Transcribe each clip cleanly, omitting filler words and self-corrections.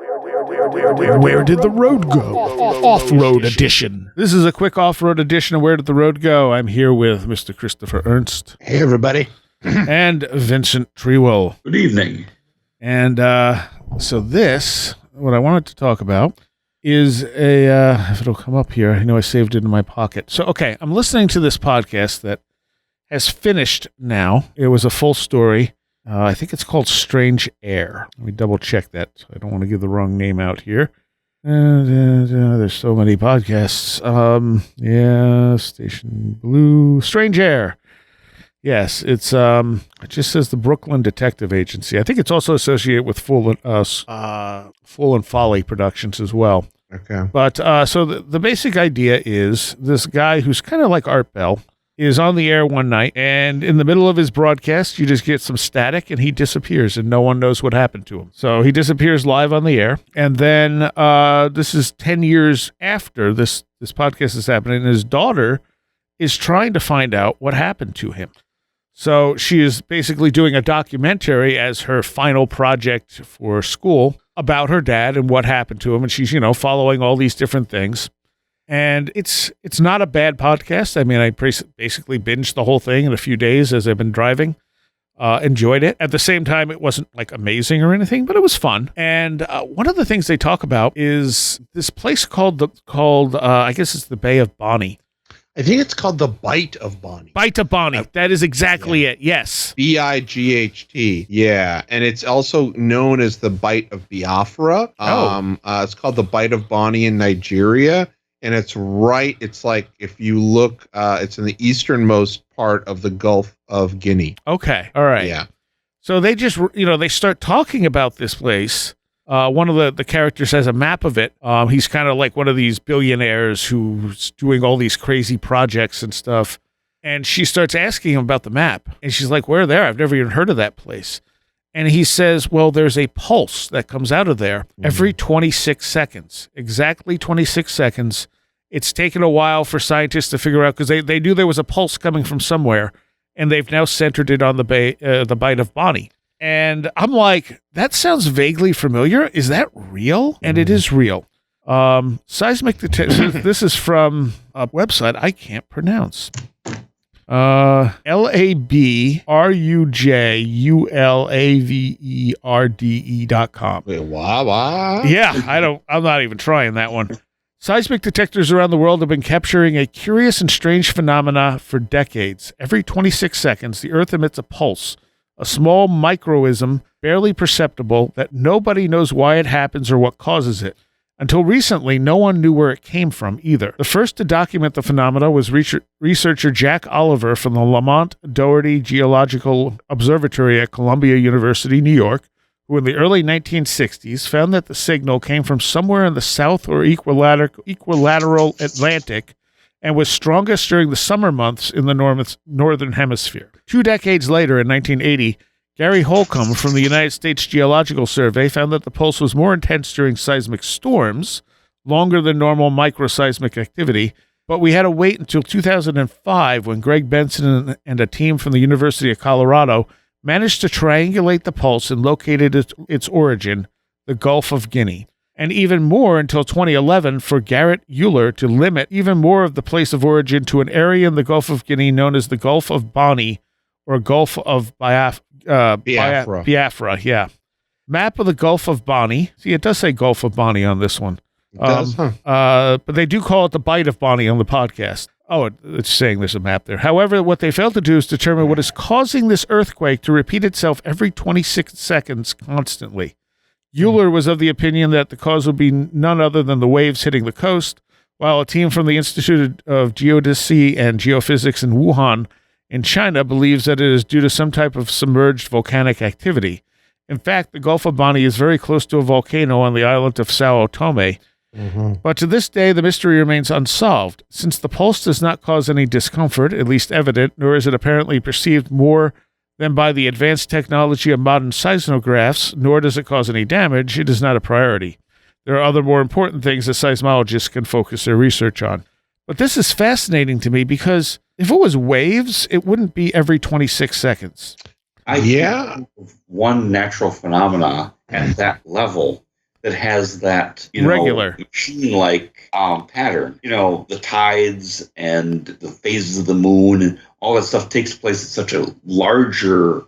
Where did the road go? Off-road edition. This is a quick off-road edition of Where Did the Road Go? I'm here with Mr. Christopher Ernst. Hey, everybody. And Vincent Trewell. Good evening. And so this, what I wanted to talk about, is if it'll come up here, I know I saved it in my pocket. So, okay, I'm listening to this podcast that has finished now. It was a full story. I think it's called Strange Air. Let me double check that. So I don't want to give the wrong name out here. There's so many podcasts. Station Blue, Strange Air. Yes, it's it just says the Brooklyn Detective Agency. I think it's also associated with Fool and Folly Productions as well. Okay. But so the basic idea is this guy who's kind of like Art Bell is on the air one night, and in the middle of his broadcast, you just get some static, and he disappears, and no one knows what happened to him. So he disappears live on the air, and then this is 10 years after this podcast is happening, and his daughter is trying to find out what happened to him. So she is basically doing a documentary as her final project for school about her dad and what happened to him, and she's, following all these different things. And it's not a bad podcast. I mean, I basically binged the whole thing in a few days as I've been driving. Enjoyed it. At the same time, it wasn't like amazing or anything, but it was fun. And one of the things they talk about is this place called I guess it's the Bay of Bonny. I think it's called the Bight of Bonny. Bight of Bonny. That is exactly it. Yes. Bight. Yeah. And it's also known as the Bight of Biafra. It's called the Bight of Bonny in Nigeria. And it's like if you look, it's in the easternmost part of the Gulf of Guinea. Okay. All right. Yeah. So they just, they start talking about this place. One of the characters has a map of it. He's kind of like one of these billionaires who's doing all these crazy projects and stuff. And she starts asking him about the map. And she's like, where there? I've never even heard of that place. And he says, well, there's a pulse that comes out of there every 26 seconds, exactly 26 seconds. It's taken a while for scientists to figure out because they knew there was a pulse coming from somewhere, and they've now centered it on the Bight of Bonny. And I'm like, that sounds vaguely familiar. Is that real? And it is real. Seismic detection. This is from a website I can't pronounce. LABRUJULAVERDE.com. Wait, wow. Yeah, I'm not even trying that one. Seismic detectors around the world have been capturing a curious and strange phenomena for decades. Every 26 seconds, the Earth emits a pulse, a small microism, barely perceptible, that nobody knows why it happens or what causes it. Until recently, no one knew where it came from either. The first to document the phenomena was researcher Jack Oliver from the Lamont Doherty Geological Observatory at Columbia University, New York, who in the early 1960s found that the signal came from somewhere in the south or equilateral Atlantic and was strongest during the summer months in the northern hemisphere. 2 decades later, in 1980, Gary Holcomb from the United States Geological Survey found that the pulse was more intense during seismic storms, longer than normal microseismic activity, but we had to wait until 2005 when Greg Benson and a team from the University of Colorado managed to triangulate the pulse and located its origin, the Gulf of Guinea. And even more until 2011 for Garrett Euler to limit even more of the place of origin to an area in the Gulf of Guinea known as the Gulf of Bonny or Gulf of Biafra. Yeah. Map of the Gulf of Bonny. See, it does say Gulf of Bonny on this one. It does, but they do call it the Bight of Bonny on the podcast. Oh, it's saying there's a map there. However, what they failed to do is determine what is causing this earthquake to repeat itself every 26 seconds constantly. Euler was of the opinion that the cause would be none other than the waves hitting the coast, while a team from the Institute of Geodesy and Geophysics in Wuhan in China believes that it is due to some type of submerged volcanic activity. In fact, the Gulf of Bonny is very close to a volcano on the island of Sao Tome. Mm-hmm. But to this day, the mystery remains unsolved. Since the pulse does not cause any discomfort, at least evident, nor is it apparently perceived more than by the advanced technology of modern seismographs, nor does it cause any damage, it is not a priority. There are other more important things that seismologists can focus their research on. But this is fascinating to me because if it was waves, it wouldn't be every 26 seconds. One natural phenomena at that level that has that, regular machine-like pattern. The tides and the phases of the moon and all that stuff takes place at such a larger,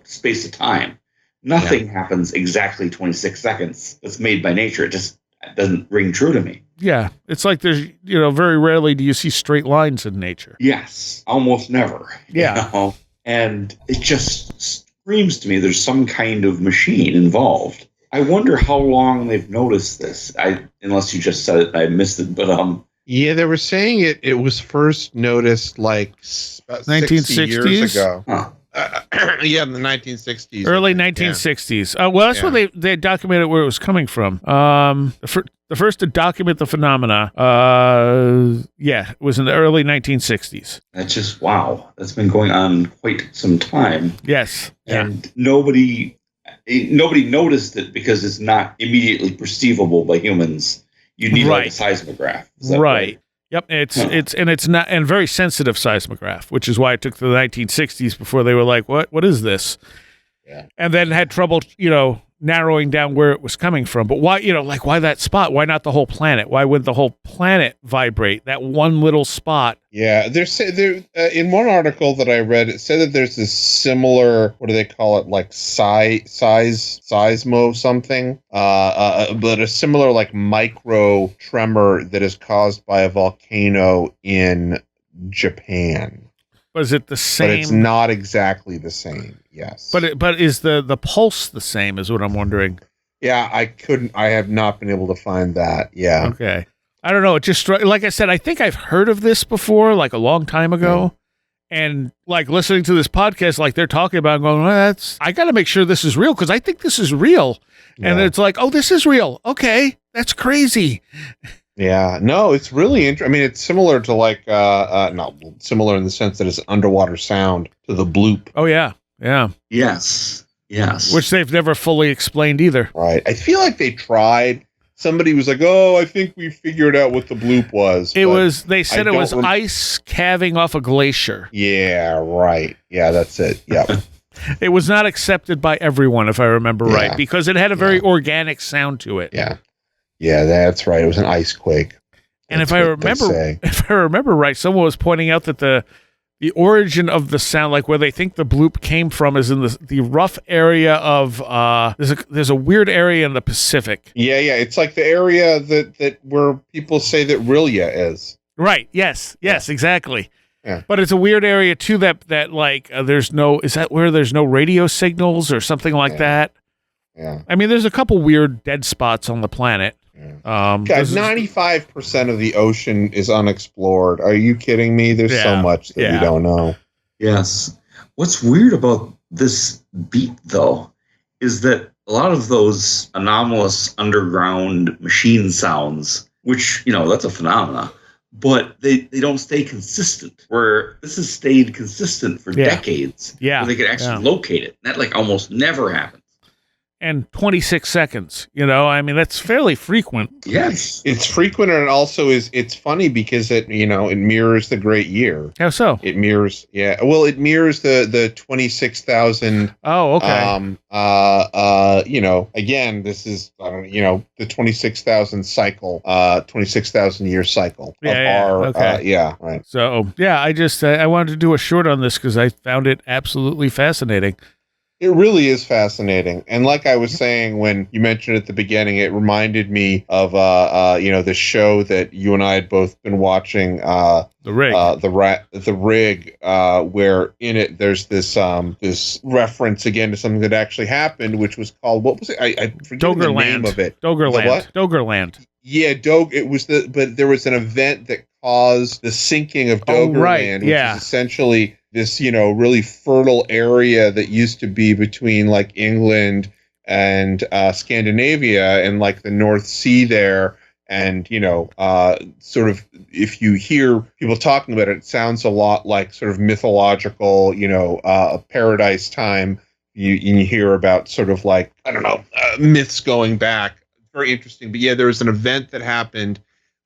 space of time. Nothing happens exactly 26 seconds that's made by nature. It just doesn't ring true to me. Yeah, it's like there's, very rarely do you see straight lines in nature. Yes, almost never. Yeah. And it just screams to me there's some kind of machine involved. I wonder how long they've noticed this. Unless you just said it, I missed it. But yeah, they were saying it was first noticed like about 60 years ago. Huh. Yeah, in the 1960s. Early 1960s. Well, that's where they documented where it was coming from. The first to document the phenomena, it was in the early 1960s. That's just, wow. That's been going on quite some time. Yes. And nobody noticed it because it's not immediately perceivable by humans. You need like a seismograph. Right. Yep, it's not, and very sensitive seismograph, which is why it took to the 1960s before they were like, what is this? Yeah. And then had trouble, narrowing down where it was coming from. But why, why that spot? Why not the whole planet? Why wouldn't the whole planet vibrate? That one little spot. Yeah, in one article that I read, it said that there's this similar, what do they call it, like seismo something, but a similar like micro tremor that is caused by a volcano in Japan. Was it the same? But it's not exactly the same. Yes. But is the pulse the same? Is what I'm wondering. Yeah, I have not been able to find that. Yeah. Okay. I don't know. It just like I said, I think I've heard of this before, like a long time ago, and like listening to this podcast, like they're talking about, it, going, well, I got to make sure this is real because I think this is real, and it's like, oh, this is real. Okay, that's crazy. Yeah, no, it's really interesting. I mean, it's similar to like, not similar in the sense that it's an underwater sound to the bloop. Oh yeah, yeah. Yes. Which they've never fully explained either. Right. I feel like they tried. Somebody was like, "Oh, I think we figured out what the bloop was." They said it was ice calving off a glacier. Yeah, right. Yeah, that's it. Yep. It was not accepted by everyone, if I remember right, because it had a very organic sound to it. Yeah. Yeah, that's right. It was an ice quake. And if I remember right, someone was pointing out that the origin of the sound, like where they think the bloop came from, is in the rough area of there's a weird area in the Pacific. Yeah, it's like the area that where people say that Rilya is. Right. Yes, exactly. Yeah. But it's a weird area too that like is that where there's no radio signals or something like that? Yeah. I mean, there's a couple weird dead spots on the planet. Yeah. 95% of the ocean is unexplored. Are you kidding me? There's so much that we don't know. Yes. What's weird about this beat, though, is that a lot of those anomalous underground machine sounds, which, that's a phenomena, but they don't stay consistent, where this has stayed consistent for decades. Yeah. Where they could actually locate it. That, like, almost never happens. And 26 seconds, I mean, that's fairly frequent. Yes. It's frequent, and it also it's funny because it mirrors the Great Year. How so? It mirrors, it mirrors the 26,000. Oh, okay. Again, this is, the 26,000 cycle, 26,000 year cycle of our, right. So, I wanted to do a short on this because I found it absolutely fascinating. It really is fascinating. And like I was saying when you mentioned at the beginning, it reminded me of the show that you and I had both been watching, The Rig. The Rig, where in it there's this reference again to something that actually happened, which was called, what was it? I forget the name of it. Doggerland. Doggerland. Yeah, it was but there was an event that caused the sinking of Doggerland, which is essentially this, really fertile area that used to be between like England and Scandinavia and like the North Sea there. And, sort of, if you hear people talking about it, it sounds a lot like sort of mythological, paradise time. You hear about sort of like, I don't know, myths going back. Very interesting. But yeah, there was an event that happened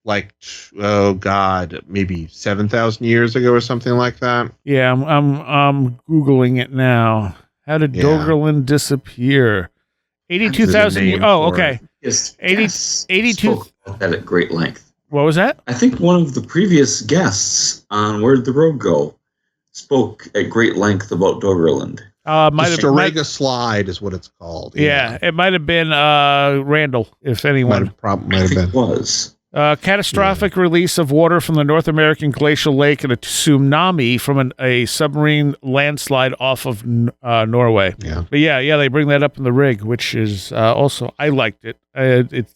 like, oh God, maybe 7,000 years ago or something like that. Yeah, I'm Googling it now. How did Doggerland disappear? 82,000 years. Oh, okay. Yes, 82 spoke about that at great length. What was that? I think one of the previous guests on Where Did the Road Go spoke at great length about Doggerland. Storega Slide is what it's called. Yeah, it might have been Randall, if anyone. Might have been. It was. Catastrophic release of water from the North American glacial lake and a tsunami from a submarine landslide off of Norway. Yeah. But yeah, they bring that up in the rig, which is also, I liked it. It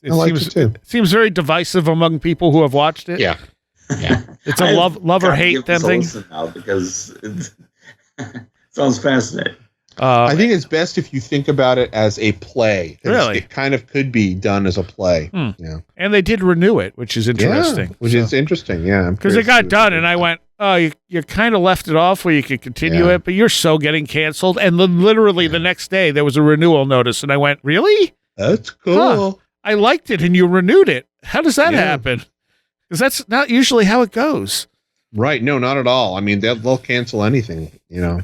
seems very divisive among people who have watched it. Yeah. Yeah. It's a love or hate thing. Now because it sounds fascinating. I think it's best if you think about it as a play. Really? It kind of could be done as a play. Yeah. And they did renew it, which is interesting. Yeah, which is interesting, yeah. Because it got done, and I went, oh, you kind of left it off where you could continue it, but you're so getting canceled. And then literally the next day, there was a renewal notice, and I went, really? That's cool. Huh. I liked it, and you renewed it. How does that happen? Because that's not usually how it goes. Right. No, not at all. I mean, they'll cancel anything, you know.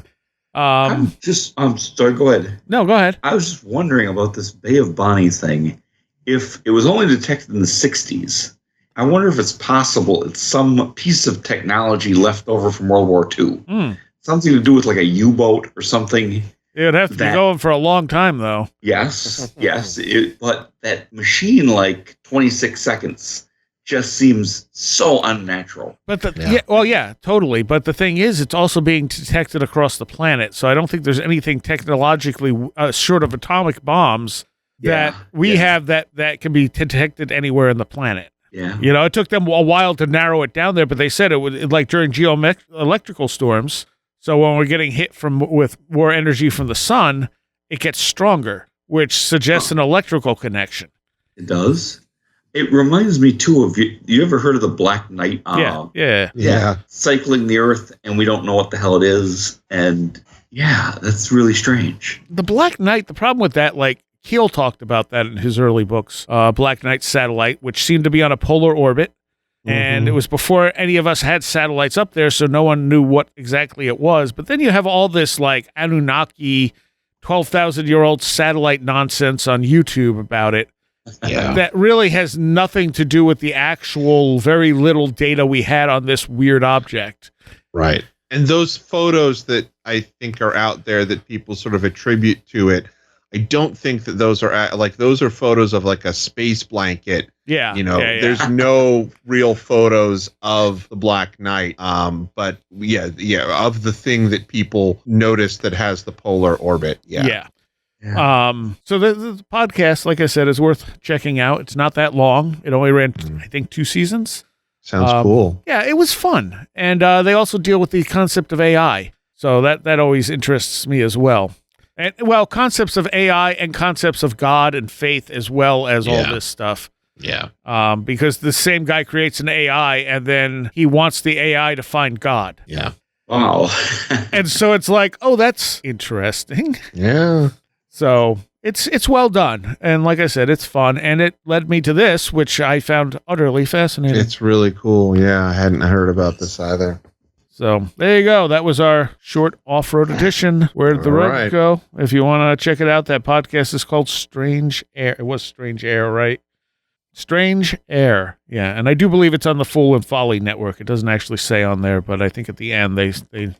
I'm sorry, go ahead. No, go ahead. I was just wondering about this Bay of Bonny thing. If it was only detected in the 60s, I wonder if it's possible it's some piece of technology left over from World War II. Something to do with like a U-boat or something. It would have to be going for a long time, though. Yes. But that machine, like 26 seconds, just seems so unnatural. But totally. But the thing is, it's also being detected across the planet. So I don't think there's anything technologically short of atomic bombs that we have that can be detected anywhere in the planet. Yeah. You know, it took them a while to narrow it down there, but they said it would, like during electrical storms. So when we're getting hit with more energy from the sun, it gets stronger, which suggests an electrical connection. It does. It reminds me, too, of you ever heard of the Black Knight? Yeah. Cycling the Earth, and we don't know what the hell it is. And, that's really strange. The Black Knight, the problem with that, like, Keel talked about that in his early books, Black Knight satellite, which seemed to be on a polar orbit. And it was before any of us had satellites up there, so no one knew what exactly it was. But then you have all this, like, Anunnaki, 12,000-year-old satellite nonsense on YouTube about it. Yeah. That really has nothing to do with the actual very little data we had on this weird object. Right. And those photos that I think are out there that people sort of attribute to it, I don't think that those are photos of like a space blanket. Yeah. You know, there's no real photos of the Black Knight. But of the thing that people notice that has the polar orbit. Yeah. So the podcast, like I said, is worth checking out. It's not that long. It only ran, I think, 2 seasons. Sounds cool. Yeah, it was fun. And they also deal with the concept of AI. So that always interests me as well. And concepts of AI and concepts of God and faith as well as all this stuff. Yeah. Because the same guy creates an AI and then he wants the AI to find God. Yeah. Wow. And so it's like, oh, that's interesting. Yeah. So it's well done. And like I said, it's fun. And it led me to this, which I found utterly fascinating. It's really cool. Yeah, I hadn't heard about this either. So there you go. That was our short off-road edition. Where did the road go? If you want to check it out, that podcast is called Strange Air. It was Strange Air, right? Strange Air. Yeah, and I do believe it's on the Fool and Folly network. It doesn't actually say on there, but I think at the end they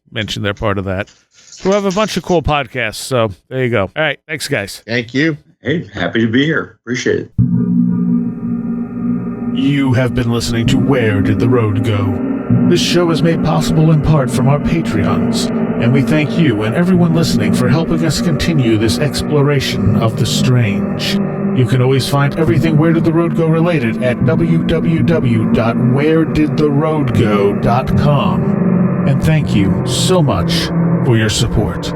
mentioned they're part of that. So we have a bunch of cool podcasts, so there you go. All right, thanks, guys. Thank you. Hey, happy to be here. Appreciate it. You have been listening to Where Did the Road Go? This show is made possible in part from our Patreons, and we thank you and everyone listening for helping us continue this exploration of the strange. You can always find everything Where Did the Road Go related at www.wheredidtheroadgo.com. And thank you so much for your support.